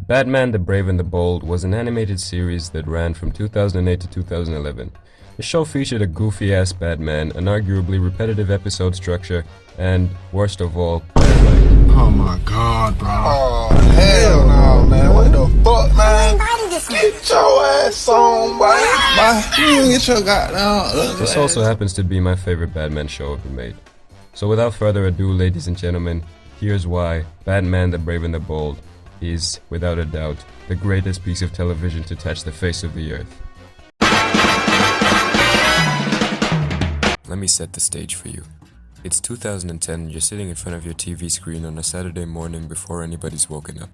Batman the Brave and the Bold was an animated series that ran from 2008 to 2011. The show featured a goofy-ass Batman, an arguably repetitive episode structure, and, worst of all, bad lighting. Oh my god, bro. Oh, hell no, man. What the fuck, man? Get your ass on, boy. You get your goddamn... This also happens to be my favorite Batman show ever made. So without further ado, ladies and gentlemen, here's why Batman the Brave and the Bold is, without a doubt, the greatest piece of television to touch the face of the earth. Let me set the stage for you. It's 2010, you're sitting in front of your TV screen on a Saturday morning before anybody's woken up.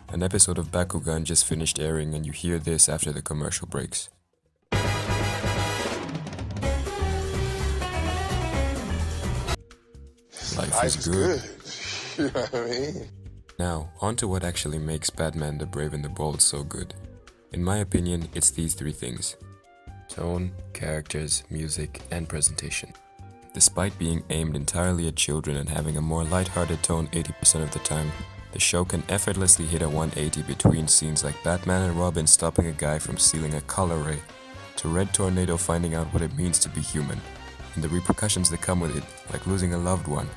An episode of Bakugan just finished airing and you hear this after the commercial breaks. Life is good. You know what I mean? Now, on to what actually makes Batman the Brave and the Bold so good. In my opinion, it's these three things: tone, characters, music, and presentation. Despite being aimed entirely at children and having a more lighthearted tone 80% of the time, the show can effortlessly hit a 180 between scenes like Batman and Robin stopping a guy from stealing a color ray, to Red Tornado finding out what it means to be human, and the repercussions that come with it, like losing a loved one.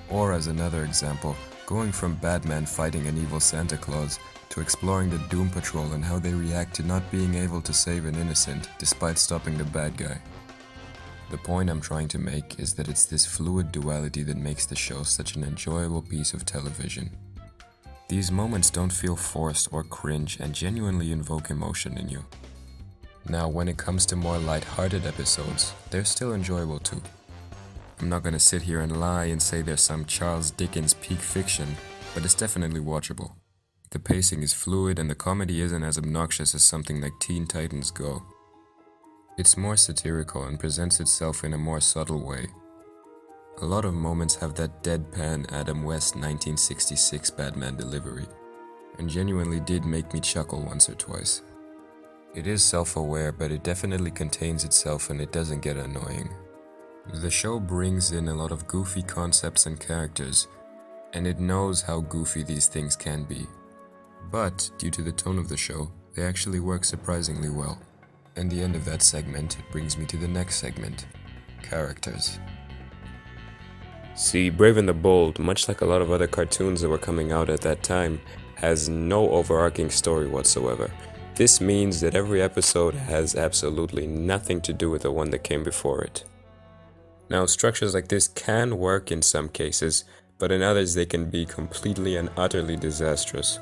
Or as another example, going from Batman fighting an evil Santa Claus to exploring the Doom Patrol and how they react to not being able to save an innocent despite stopping the bad guy. The point I'm trying to make is that it's this fluid duality that makes the show such an enjoyable piece of television. These moments don't feel forced or cringe and genuinely invoke emotion in you. Now, when it comes to more light-hearted episodes, they're still enjoyable too. I'm not gonna sit here and lie and say there's some Charles Dickens peak fiction, but it's definitely watchable. The pacing is fluid and the comedy isn't as obnoxious as something like Teen Titans Go. It's more satirical and presents itself in a more subtle way. A lot of moments have that deadpan Adam West 1966 Batman delivery, and genuinely did make me chuckle once or twice. It is self-aware, but it definitely contains itself and it doesn't get annoying. The show brings in a lot of goofy concepts and characters, and it knows how goofy these things can be. But, due to the tone of the show, they actually work surprisingly well. And the end of that segment brings me to the next segment: characters. See, Brave and the Bold, much like a lot of other cartoons that were coming out at that time, has no overarching story whatsoever. This means that every episode has absolutely nothing to do with the one that came before it. Now, structures like this can work in some cases, but in others they can be completely and utterly disastrous.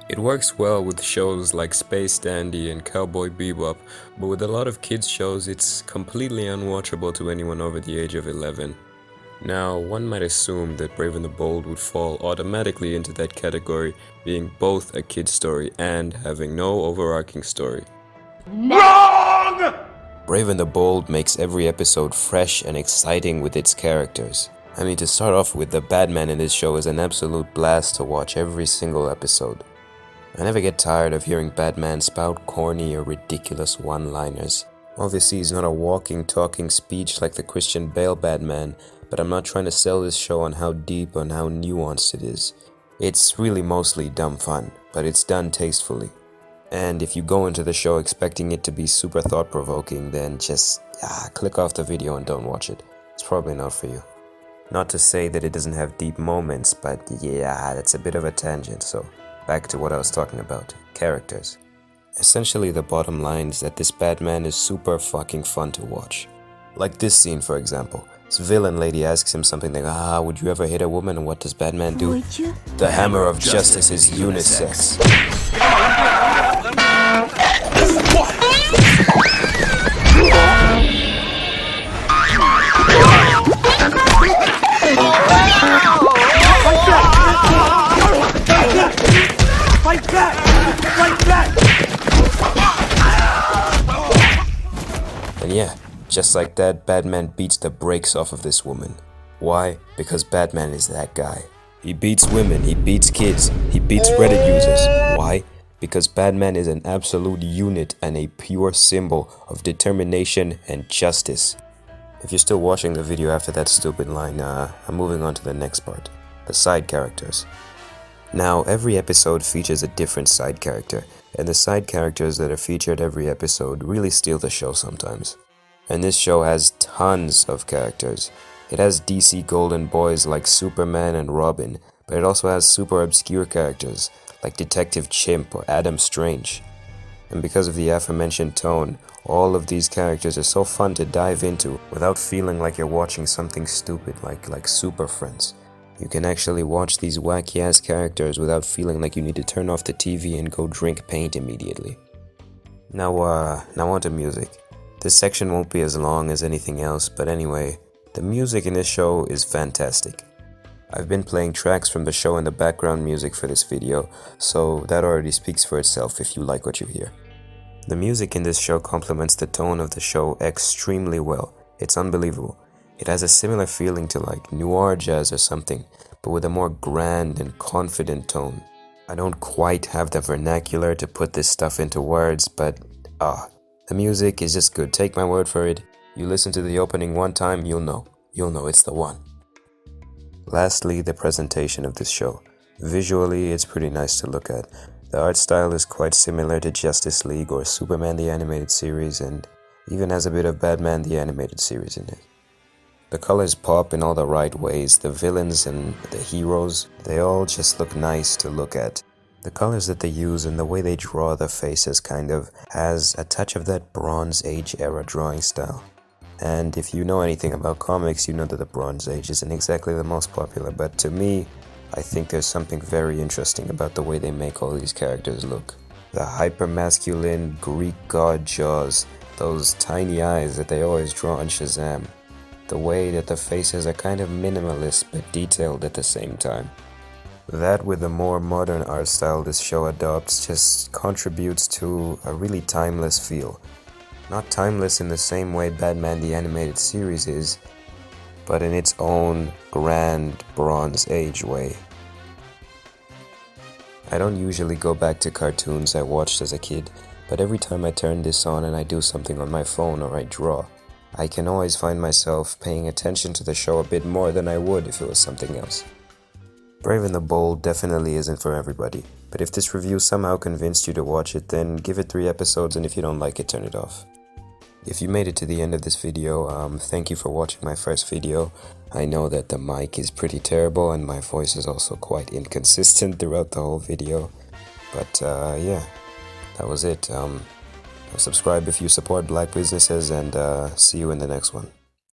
It works well with shows like Space Dandy and Cowboy Bebop, but with a lot of kids shows it's completely unwatchable to anyone over the age of 11. Now, one might assume that Brave and the Bold would fall automatically into that category, being both a kid's story and having no overarching story. Wrong! Brave and the Bold makes every episode fresh and exciting with its characters. I mean, to start off with, the Batman in this show is an absolute blast to watch every single episode. I never get tired of hearing Batman spout corny or ridiculous one-liners. Obviously, he's not a walking, talking speech like the Christian Bale Batman, but I'm not trying to sell this show on how deep and how nuanced it is. It's really mostly dumb fun, but it's done tastefully. And if you go into the show expecting it to be super thought-provoking, then just click off the video and don't watch it. It's probably not for you. Not to say that it doesn't have deep moments, but yeah, that's a bit of a tangent, so back to what I was talking about, characters. Essentially, the bottom line is that this Batman is super fucking fun to watch. Like this scene, for example. This villain lady asks him something like, would you ever hit a woman? And what does Batman do? Would you? The hammer of justice is unisex. Fight back! Fight back! And yeah, just like that, Batman beats the brakes off of this woman. Why? Because Batman is that guy. He beats women, he beats kids, he beats Reddit users. Why? Because Batman is an absolute unit and a pure symbol of determination and justice. If you're still watching the video after that stupid line, I'm moving on to the next part. The side characters. Now, every episode features a different side character, and the side characters that are featured every episode really steal the show sometimes. And this show has tons of characters. It has DC Golden Boys like Superman and Robin, but it also has super obscure characters like Detective Chimp or Adam Strange. And because of the aforementioned tone, all of these characters are so fun to dive into without feeling like you're watching something stupid like Super Friends. You can actually watch these wacky ass characters without feeling like you need to turn off the TV and go drink paint immediately. Now on to music. This section won't be as long as anything else, but anyway, the music in this show is fantastic. I've been playing tracks from the show in the background music for this video, so that already speaks for itself if you like what you hear. The music in this show complements the tone of the show extremely well. It's unbelievable. It has a similar feeling to like noir jazz or something, but with a more grand and confident tone. I don't quite have the vernacular to put this stuff into words, but the music is just good. Take my word for it. You listen to the opening one time, you'll know it's the one. Lastly, the presentation of this show. Visually, it's pretty nice to look at. The art style is quite similar to Justice League or Superman the Animated Series, and even has a bit of Batman the Animated Series in it. The colors pop in all the right ways. The villains and the heroes, they all just look nice to look at. The colors that they use and the way they draw the faces kind of has a touch of that Bronze Age era drawing style. And if you know anything about comics, you know that the Bronze Age isn't exactly the most popular, but to me, I think there's something very interesting about the way they make all these characters look. The hyper-masculine Greek god jaws, those tiny eyes that they always draw on Shazam. The way that the faces are kind of minimalist but detailed at the same time. That with the more modern art style this show adopts just contributes to a really timeless feel. Not timeless in the same way Batman the Animated Series is, but in its own grand Bronze Age way. I don't usually go back to cartoons I watched as a kid, but every time I turn this on and I do something on my phone or I draw, I can always find myself paying attention to the show a bit more than I would if it was something else. Brave and the Bold definitely isn't for everybody, but if this review somehow convinced you to watch it, then give it 3 episodes, and if you don't like it, turn it off. If you made it to the end of this video, thank you for watching my first video. I know that the mic is pretty terrible and my voice is also quite inconsistent throughout the whole video, but yeah, that was it. Subscribe if you support black businesses, and see you in the next one.